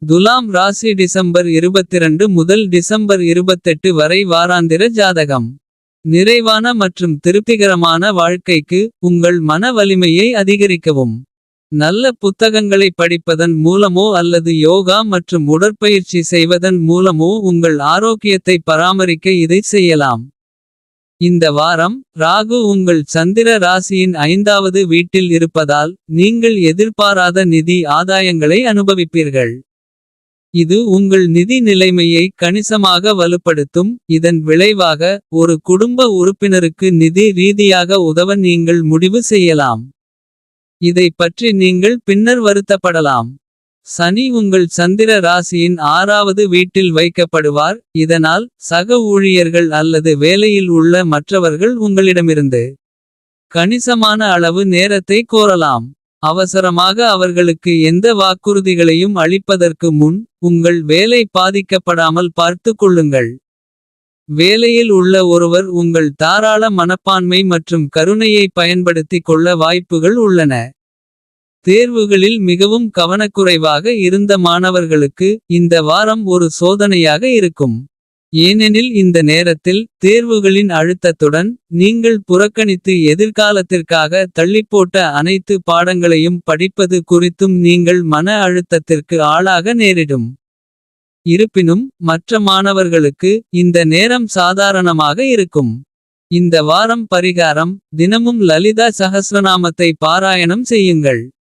துலாம் ராசி டிசம்பர் 22 முதல் டிசம்பர் 28 வரை வாராந்திர ஜாதகம். நிறைவான மற்றும் திருப்திகரமான வாழ்க்கைக்கு உங்கள் மன வலிமையை அதிகரிக்கவும். நல்ல புத்தகங்களை படிப்பதன் மூலமோ அல்லது யோகா மற்றும் உடற்பயிற்சி செய்வதன் மூலமோ உங்கள் ஆரோக்கியத்தை பராமரிக்க இதை செய்யலாம். இந்த வாரம் ராகு உங்கள் சந்திர ராசியின் 5வது வீட்டில் இருப்பதால் நீங்கள் எதிர்பாராத நிதி ஆதாயங்களை அனுபவிப்பீர்கள். இது உங்கள் நிதி நிலைமையை கணிசமாக வலுப்படுத்தும். இதன் விளைவாக ஒரு குடும்ப உறுப்பினருக்கு நிதி ரீதியாக உதவ நீங்கள் முடிவு செய்யலாம். இதை பற்றி நீங்கள் பின்னர் வருத்தப்படலாம். சனி உங்கள் சந்திர ராசியின் 6வது வீட்டில் வைக்கப்படுவார். இதனால் சக ஊழியர்கள் அல்லது வேலையில் உள்ள மற்றவர்கள் உங்களிடமிருந்து கணிசமான அளவு நேரத்தை கோரலாம். அவசரமாக அவர்களுக்கு எந்த வாக்குறுதிகளையும் அளிப்பதற்கு முன் உங்கள் வேலை பாதிக்கப்படாமல் பார்த்துக் கொள்ளுங்கள். வேலையில் உள்ள ஒருவர் உங்கள் தாராள மனப்பான்மை மற்றும் கருணையை பயன்படுத்திக் கொள்ள வாய்ப்புகள் உள்ளன. தேர்வுகளில் மிகவும் கவனக்குறைவாக இருந்த மாணவர்களுக்கு இந்த வாரம் ஒரு சோதனையாக இருக்கும். ஏனெனில் இந்த நேரத்தில் தேர்வுகளின் அழுத்தத்துடன் நீங்கள் புறக்கணித்து எதிர்காலத்திற்காக தள்ளிப்போட்ட அனைத்து பாடங்களையும் படிப்பது குறித்தும் நீங்கள் மன அழுத்தத்திற்கு ஆளாக நேரிடும். இருப்பினும் மற்ற மாணவர்களுக்கு இந்த நேரம் சாதாரணமாக இருக்கும். இந்த வாரம் பரிகாரம்: தினமும் லலிதா சஹஸ்ரநாமத்தை பாராயணம் செய்யுங்கள்.